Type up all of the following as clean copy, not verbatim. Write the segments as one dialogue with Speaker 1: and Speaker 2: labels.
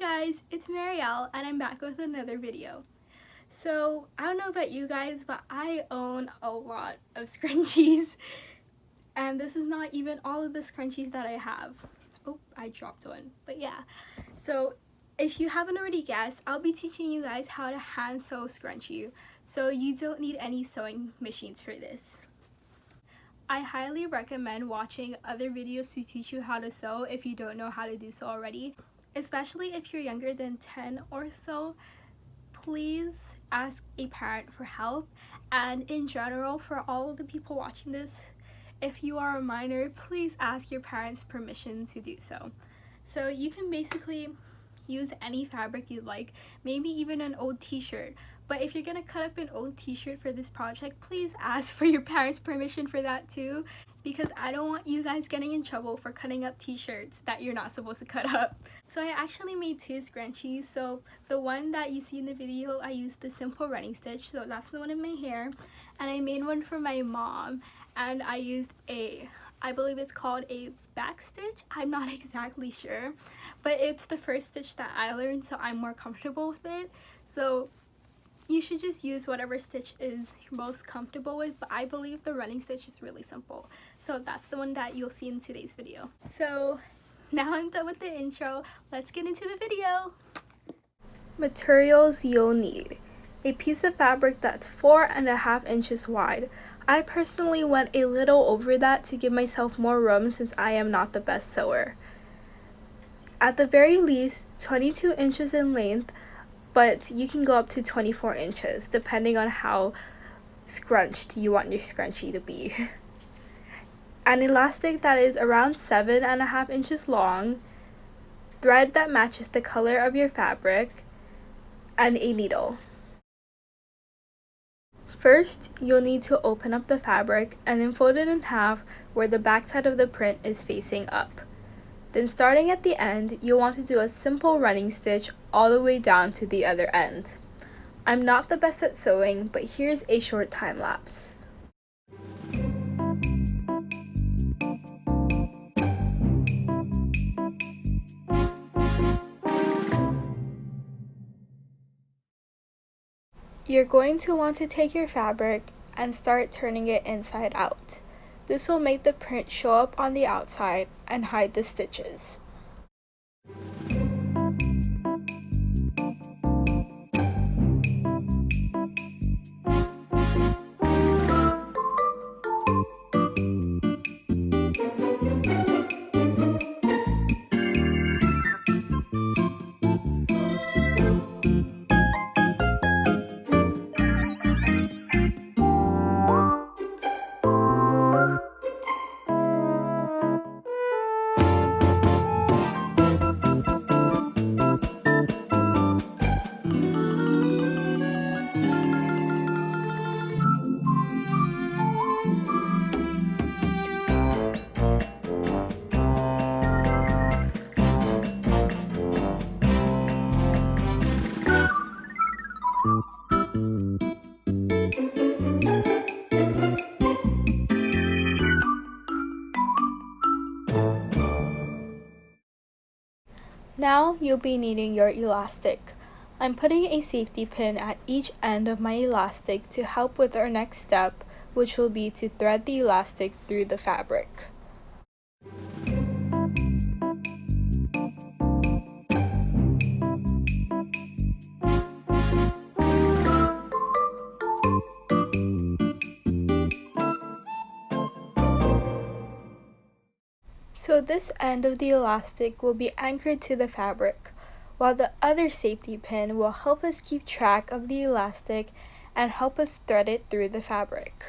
Speaker 1: guys, it's Mariel and I'm back with another video. So I don't know about you guys, but I own a lot of scrunchies and this is not even all of the scrunchies that I have. Oh, I dropped one, but yeah. So if you haven't already guessed, I'll be teaching you guys how to hand sew scrunchie. So you don't need any sewing machines for this. I highly recommend watching other videos to teach you how to sew if you don't know how to do so already. Especially if you're younger than 10 or so, please ask a parent for help. And in general, for all of the people watching this, if you are a minor, please ask your parents' permission to do so. So you can basically use any fabric you'd like, maybe even an old t-shirt. But if you're gonna cut up an old t-shirt for this project, please ask for your parents' permission for that too, because I don't want you guys getting in trouble for cutting up t-shirts that you're not supposed to cut up. So I actually made two scrunchies. So the one that you see in the video, I used the simple running stitch, so that's the one in my hair, and I made one for my mom, and I used I believe it's called a back stitch. I'm not exactly sure, but it's the first stitch that I learned, so I'm more comfortable with it. So you should just use whatever stitch is most comfortable with, but I believe the running stitch is really simple. So that's the one that you'll see in today's video. So now I'm done with the intro, let's get into the video. Materials you'll need: a piece of fabric that's 4.5 inches wide. I personally went a little over that to give myself more room since I am not the best sewer. At the very least, 22 inches in length, but you can go up to 24 inches depending on how scrunched you want your scrunchie to be. An elastic that is around 7.5 inches long, thread that matches the color of your fabric, and a needle. First, you'll need to open up the fabric and then fold it in half where the backside of the print is facing up. Then starting at the end, you'll want to do a simple running stitch all the way down to the other end. I'm not the best at sewing, but here's a short time lapse. You're going to want to take your fabric and start turning it inside out. This will make the print show up on the outside and hide the stitches. Now you'll be needing your elastic. I'm putting a safety pin at each end of my elastic to help with our next step, which will be to thread the elastic through the fabric. So this end of the elastic will be anchored to the fabric, while the other safety pin will help us keep track of the elastic and help us thread it through the fabric.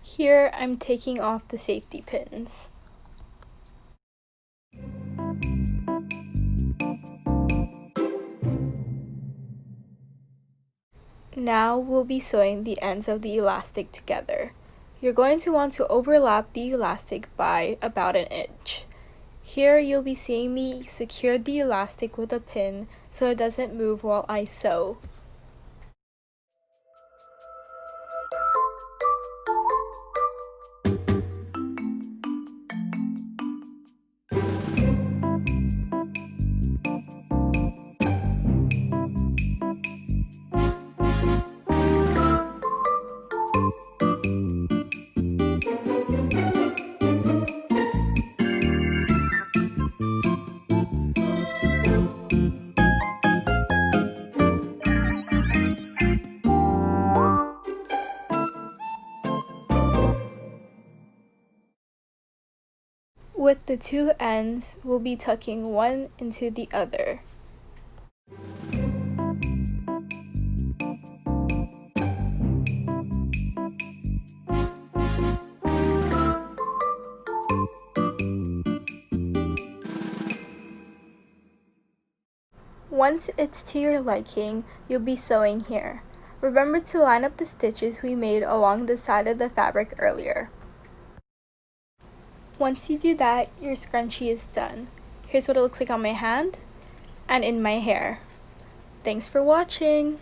Speaker 1: Here I'm taking off the safety pins. Now we'll be sewing the ends of the elastic together. You're going to want to overlap the elastic by about an inch. Here you'll be seeing me secure the elastic with a pin so it doesn't move while I sew. With the two ends, we'll be tucking one into the other. Once it's to your liking, you'll be sewing here. Remember to line up the stitches we made along the side of the fabric earlier. Once you do that, your scrunchie is done. Here's what it looks like on my hand and in my hair. Thanks for watching!